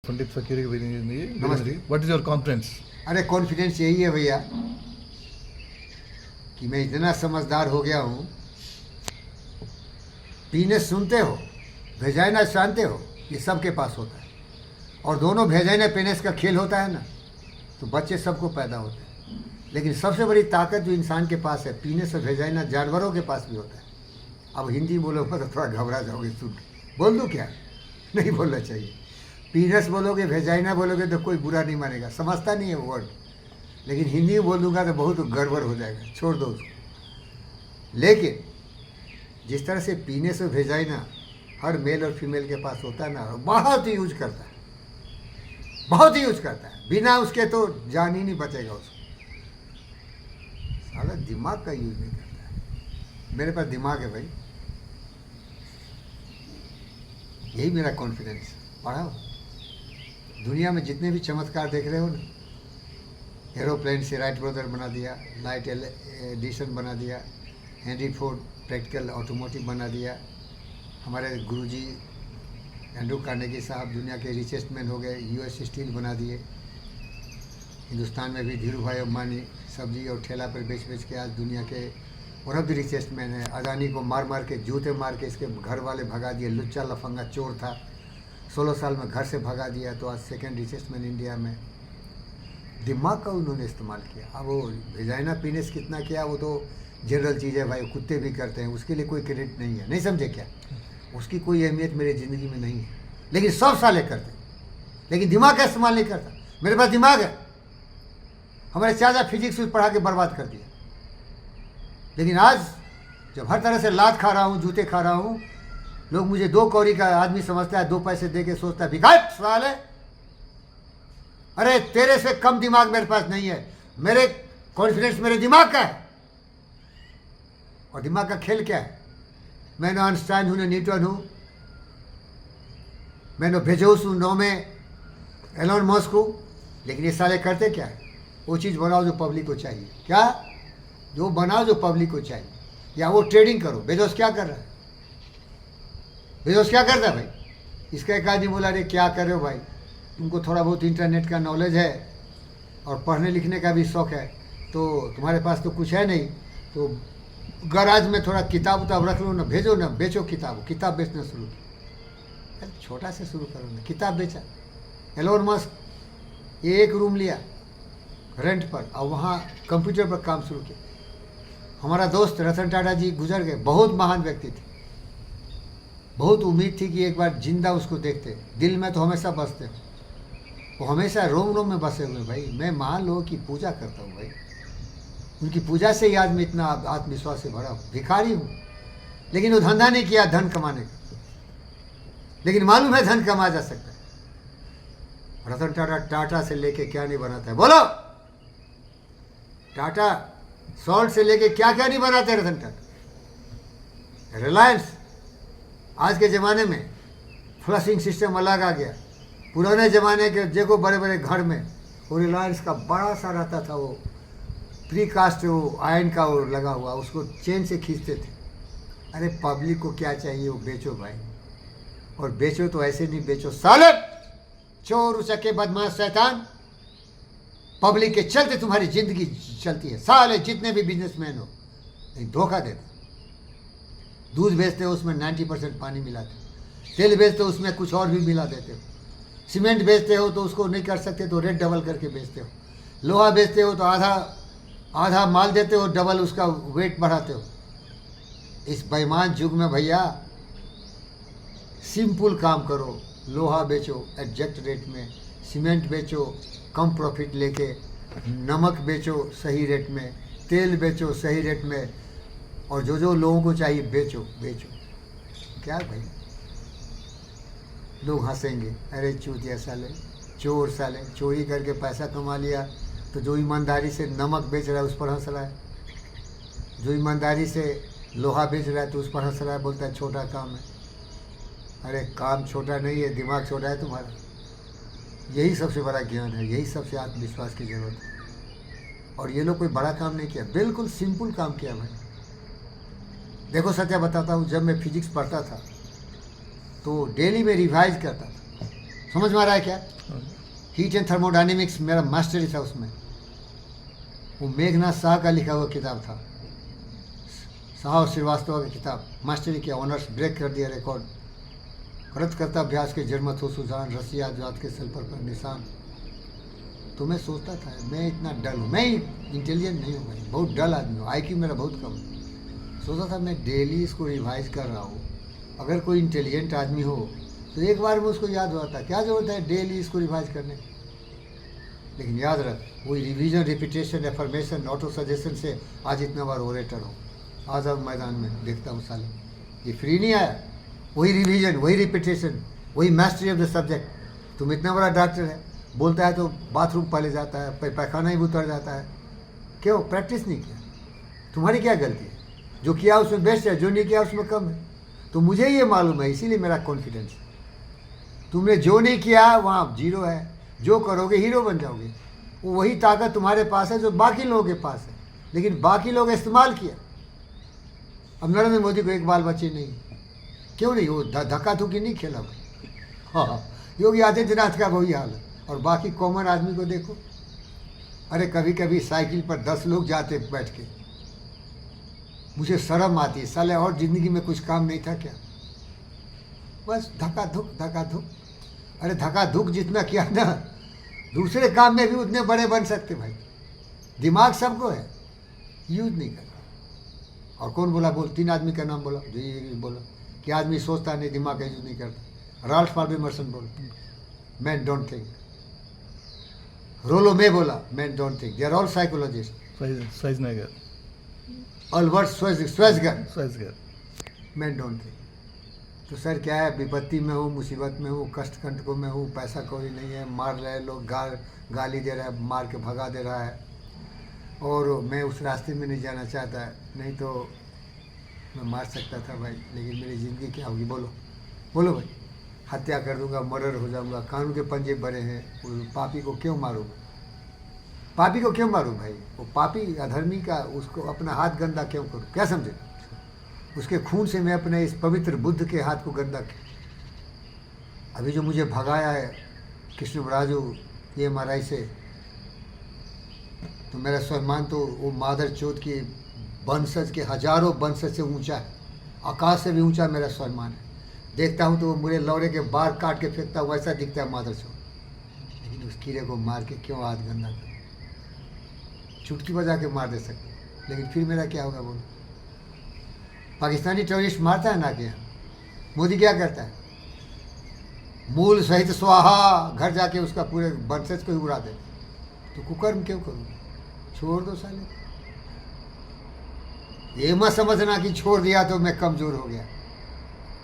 पंडित फकीर नमस्ते। What is your confidence? अरे कॉन्फिडेंस यही है भैया कि मैं इतना समझदार हो गया हूँ। पीनस सुनते हो, वेजाइना जानते हो, ये सबके पास होता है। और दोनों वेजाइना पेनिस का खेल होता है ना, तो बच्चे सबको पैदा होते हैं। लेकिन सबसे बड़ी ताकत जो इंसान के पास है, पीनस और वेजाइना जानवरों के पास भी होता है। अब हिंदी बोलोगे तो थोड़ा घबरा जाओगे सुन के। बोल दूँ क्या? नहीं बोलना चाहिए। पीनस बोलोगे, वेजाइना बोलोगे तो कोई बुरा नहीं मानेगा, समझता नहीं है वो वर्ड। लेकिन हिंदी में बोल दूंगा तो बहुत गड़बड़ हो जाएगा, छोड़ दो उसको। लेकिन जिस तरह से पीनस और वेजाइना हर मेल और फीमेल के पास होता है ना, बहुत ही यूज करता है, बहुत ही यूज करता है। बिना उसके तो जान ही नहीं बचेगा उसको। साला दिमाग का यूज नहीं करता है। मेरे पास दिमाग है भाई, यही मेरा कॉन्फिडेंस। पढ़ाओ, दुनिया में जितने भी चमत्कार देख रहे हो ना, एरोप्लेन से राइट ब्रदर बना दिया, लाइट एडिशन बना दिया, हेनरी फोर्ड प्रैक्टिकल ऑटोमोटिव बना दिया, हमारे गुरुजी एंड्रू कार्नेगी साहब दुनिया के रिचेस्ट मैन हो गए, यूएस स्टील बना दिए। हिंदुस्तान में भी धीरू भाई अम्बानी सब्जी और ठेला पर बेच बेच के आज दुनिया के one of the richest man है। अदानी को मार मार के, जूते मार के इसके घर वाले भगा दिए। लुच्चा लफंगा चोर था, 16 साल में घर से भगा दिया, तो आज सेकेंड रिचेस्ट मैन इंडिया में। दिमाग का उन्होंने इस्तेमाल किया। अब वो वेजाइना पीनस कितना किया वो तो जनरल चीज़ है भाई, कुत्ते भी करते हैं, उसके लिए कोई क्रेडिट नहीं है। नहीं समझे क्या? उसकी कोई अहमियत मेरी ज़िंदगी में नहीं है। लेकिन सब साले करते, लेकिन दिमाग का इस्तेमाल नहीं करता। मेरे पास दिमाग है। हमारे चाचा फिजिक्स पढ़ा के बर्बाद कर दिया। लेकिन आज जब हर तरह से लात खा रहा हूँ, जूते खा रहा हूँ, लोग मुझे 2 कौड़ी का आदमी समझता है, 2 पैसे दे के सोचता है भिखारी सवाल है। अरे तेरे से कम दिमाग मेरे पास नहीं है। मेरे कॉन्फिडेंस मेरे दिमाग का है। और दिमाग का खेल क्या है? मैं ना आइंस्टाइन हूँ, ना न्यूटन हूँ, मैं ना बेजोस हूँ, नो में एलोन मस्क हूँ। लेकिन ये साले करते क्या है? वो चीज़ बनाओ जो पब्लिक को चाहिए। क्या? जो बनाओ जो पब्लिक को चाहिए, या वो ट्रेडिंग करो। बेजोस क्या कर रहा है? बेजोस क्या करता है भाई? इसका एक आदमी बोला, अरे क्या कर रहे हो भाई, तुमको थोड़ा बहुत इंटरनेट का नॉलेज है और पढ़ने लिखने का भी शौक़ है, तो तुम्हारे पास तो कुछ है नहीं, तो गराज में थोड़ा किताब उताब रख लो ना, भेजो ना, बेचो किताब बेचना शुरू किया। छोटा से शुरू करो ना, किताब बेचा। एलोन मस्क एक रूम लिया रेंट पर और वहाँ कंप्यूटर पर काम शुरू किया। हमारा दोस्त रतन टाटा जी गुजर गए, बहुत महान व्यक्ति थे। बहुत उम्मीद थी कि एक बार जिंदा उसको देखते। दिल में तो हमेशा बसते, वो हमेशा रोम रोम में बसे हुए भाई। मैं महान लोगों की पूजा करता हूँ भाई, उनकी पूजा से ही आज मैं इतना आत्मविश्वास से भरा हूँ। भिखारी हूँ, लेकिन वो धंधा नहीं किया धन कमाने का। लेकिन मालूम है धन कमाया जा सकता है। रतन टाटा से लेके क्या नहीं बनाता है? बोलो, टाटा सॉल्ट से लेके क्या क्या नहीं बनाते रतन टाटा। रिलायंस आज के ज़माने में फ्लशिंग सिस्टम अलग आ गया। पुराने ज़माने के देखो बड़े बड़े घर में वो रिलायंस का बड़ा सा रहता था, वो प्रीकास्ट वो आयरन का वो लगा हुआ, उसको चेन से खींचते थे। अरे पब्लिक को क्या चाहिए वो बेचो भाई। और बेचो तो ऐसे नहीं बेचो साले, चोर उचक्के बदमाश शैतान। पब्लिक के चलते तुम्हारी ज़िंदगी चलती है साले। जितने भी बिजनेसमैन हो, नहीं धोखा देते। दूध बेचते हो उसमें 90% पानी मिलाते हो, तेल बेचते हो उसमें कुछ और भी मिला देते हो, सीमेंट बेचते हो तो उसको नहीं कर सकते तो रेट डबल करके बेचते हो, लोहा बेचते हो तो आधा माल देते हो, डबल उसका वेट बढ़ाते हो। इस बेईमान युग में भैया सिंपल काम करो। लोहा बेचो एग्जैक्ट रेट में, सीमेंट बेचो कम प्रॉफिट लेके, नमक बेचो सही रेट में, तेल बेचो सही रेट में, और जो लोगों को चाहिए बेचो। क्या भाई? लोग हंसेंगे, अरे चूतिया साले, चोर साले, चोरी करके पैसा कमा लिया। तो जो ईमानदारी से नमक बेच रहा है उस पर हंस रहा है, जो ईमानदारी से लोहा बेच रहा है तो उस पर हंस रहा है, बोलता है छोटा काम है। अरे काम छोटा नहीं है, दिमाग छोटा है तुम्हारा। यही सबसे बड़ा ज्ञान है, यही सबसे आत्मविश्वास की ज़रूरत है। और ये लोग कोई बड़ा काम नहीं किया, बिल्कुल सिंपल काम किया भाई। देखो सत्या बताता हूँ, जब मैं फिजिक्स पढ़ता था तो डेली में रिवाइज करता था। समझ में आ रहा है क्या? हीट एंड थर्मोडायनेमिक्स मेरा मास्टरी था उसमें। वो मेघनाथ शाह का लिखा हुआ किताब था, शाह और श्रीवास्तव की किताब, मास्टरी किया, ऑनर्स, ब्रेक कर दिया रिकॉर्ड। करत करता अभ्यास के जर्मत हो सुजान, रसिया जात के सल्फर पर निशान। तो मैं सोचता था मैं इतना डल हूँ, मैं इंटेलिजेंट नहीं हूँ भाई, बहुत डल आदमी हूँ, IQ मेरा बहुत कम है। सोचता था मैं डेली इसको रिवाइज कर रहा हूँ, अगर कोई इंटेलिजेंट आदमी हो तो एक बार में उसको याद हुआ था, क्या जरूरत है डेली इसको रिवाइज करने। लेकिन याद रख, वही revision, repetition, affirmation, auto suggestion से आज इतना बार ओरेटर हो। आज अब मैदान में देखता हूँ साले, ये फ्री नहीं आया। वही रिवीजन, वही रिपीटेशन, वही मास्टरी ऑफ द सब्जेक्ट। तुम इतना बड़ा डॉक्टर है, बोलता है तो बाथरूम पहले जाता है, पैखाना ही उतर जाता है, क्यों? प्रैक्टिस नहीं किया। तुम्हारी क्या गलती है? जो किया उसमें बेस्ट है, जो नहीं किया उसमें कम है। तो मुझे ये मालूम है, इसीलिए मेरा कॉन्फिडेंस है। तुमने जो नहीं किया वहाँ जीरो है, जो करोगे हीरो बन जाओगे। वो वही ताकत तुम्हारे पास है जो बाकी लोगों के पास है, लेकिन बाकी लोग इस्तेमाल किया। अब नरेंद्र मोदी को एक बाल बच्चे नहीं, क्यों नहीं? वो धक्का धुक्की नहीं खेला भाई। हाँ, योगी आदित्यनाथ का वही हाल है। और बाकी कॉमन आदमी को देखो, अरे कभी कभी साइकिल पर 10 लोग जाते बैठ के, मुझे शर्म आती है साले, और ज़िंदगी में कुछ काम नहीं था क्या? बस धक्का धुक धक्का धुक। अरे धक्का धुक जितना किया ना, दूसरे काम में भी उतने बड़े बन सकते भाई। दिमाग सबको है, यूज नहीं करता। और कौन बोला? बोल, 3 आदमी का नाम बोला, जो ये बोला कि आदमी सोचता नहीं, दिमाग का यूज नहीं करता। राल्फ वाल्डो इमर्सन बोल, मैन डोंट थिंक। रोलो में बोला, man don't think. They are all psychologist. Schwarzenegger, Albert स्वाइजगर, मैन डोंट थिंक। तो सर क्या है, विपत्ति में हूँ, मुसीबत में हूँ, कष्ट कंटकों में हूँ, पैसा कौड़ी नहीं है, मार रहे लोग, गाली दे रहा है, मार के भगा दे रहा है, और मैं उस रास्ते में नहीं जाना चाहता। नहीं तो मैं मार सकता था भाई, लेकिन मेरी ज़िंदगी क्या होगी? बोलो बोलो भाई। हत्या कर दूंगा, मर्डर हो जाऊंगा, कानून के पंजे बड़े हैं। पापी को क्यों मारूँ? पापी को क्यों मारूँ भाई? वो पापी अधर्मी का, उसको अपना हाथ गंदा क्यों करूँ? क्या समझे? उसके खून से मैं अपने इस पवित्र बुद्ध के हाथ को गंदा किया। अभी जो मुझे भगाया है कृष्ण राजू ये MRI से, तो मेरा सम्मान तो वो मादर चौथ की वंशज के हजारों वंशज से ऊंचा है, आकाश से भी ऊंचा मेरा सम्मान है। देखता हूँ तो वो मुझे लौड़े के बार काट के फेंकता है, वैसा दिखता है मादर चौथ। लेकिन उस कीड़े को मार के क्यों हाथ गंदा कर? चुटकी बजा के मार दे सकते, लेकिन फिर मेरा क्या होगा? बोलो। पाकिस्तानी टेररिस्ट मारता है ना कि मोदी क्या करता है? मूल सहित स्वाहा, घर जाके उसका पूरे वंशज को ही उड़ा दे। तो कुकर्म क्यों करूँ? छोड़ दो साले। ये मत समझना कि छोड़ दिया तो मैं कमज़ोर हो गया।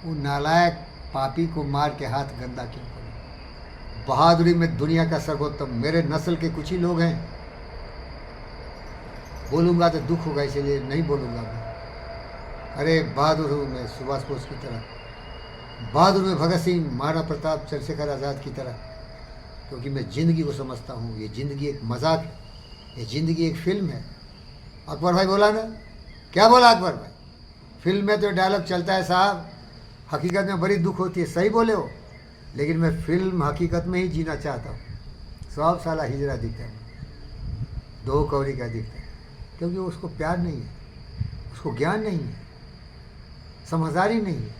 वो नालायक पापी को मार के हाथ गंदा क्यों करूँ? बहादुरी में दुनिया का सर्वोत्तम मेरे नस्ल के कुछ ही लोग हैं। बोलूँगा तो दुख होगा, इसलिए नहीं बोलूँगा मैं। अरे बहादुर हूँ मैं, सुभाष बोस की तरह। बहादुर में भगत सिंह, महाराणा प्रताप, चंद्रशेखर आज़ाद की तरह। क्योंकि मैं ज़िंदगी को समझता हूँ। ये ज़िंदगी एक मजाक है, ये ज़िंदगी एक फिल्म है। अकबर भाई बोला ना, क्या बोला अकबर भाई? फिल्म में तो डायलॉग चलता है साहब, हकीकत में बड़ी दुख होती है। सही बोले हो, लेकिन मैं फिल्म हकीकत में ही जीना चाहता हूँ। सब साला हिजरा दिखता है, 2 कौड़ी का दिखता है, क्योंकि उसको प्यार नहीं है, उसको ज्ञान नहीं है, समझदारी नहीं है।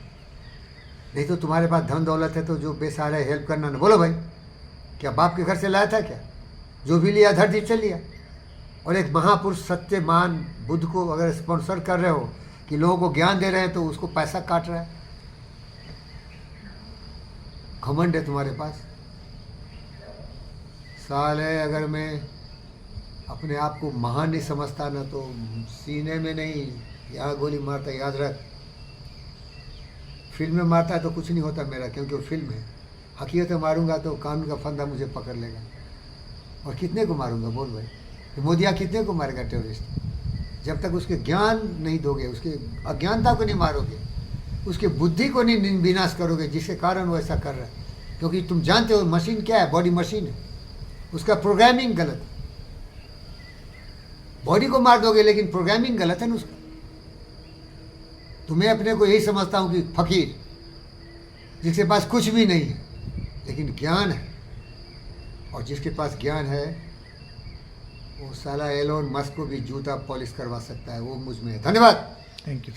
नहीं तो तुम्हारे पास धन दौलत है तो जो बेसहारा है हेल्प करना ना। बोलो भाई, क्या बाप के घर से लाया था क्या? जो भी लिया धरती से लिया। और एक महापुरुष सत्यमान बुद्ध को अगर स्पॉन्सर कर रहे हो कि लोगों को ज्ञान दे रहे हैं, तो उसको पैसा काट रहा है। घमंड है तुम्हारे पास। साले अगर मैं अपने आप को महान नहीं समझता ना, तो सीने में नहीं, यहाँ गोली मारता, याद रख। फिल्म में मारता है तो कुछ नहीं होता मेरा, क्योंकि वो फिल्म है। हकीकत में मारूंगा तो कानून का फंदा मुझे पकड़ लेगा। और कितने को मारूंगा? बोल भाई, तो मोदिया कितने को मारेगा टेररिस्ट? जब तक उसके ज्ञान नहीं दोगे, उसके अज्ञानता को नहीं मारोगे, उसके बुद्धि को नहीं विनाश करोगे, जिसके कारण वो ऐसा कर रहा है। क्योंकि तुम जानते हो मशीन क्या है? बॉडी मशीन है, उसका प्रोग्रामिंग गलत है। बॉडी को मार दोगे लेकिन प्रोग्रामिंग गलत है ना उसका। तो मैं अपने को यही समझता हूँ कि फकीर जिसके पास कुछ भी नहीं है, लेकिन ज्ञान है, और जिसके पास ज्ञान है वो साला एलोन मस्क को भी जूता पॉलिश करवा सकता है, वो मुझ में है। धन्यवाद। Thank you.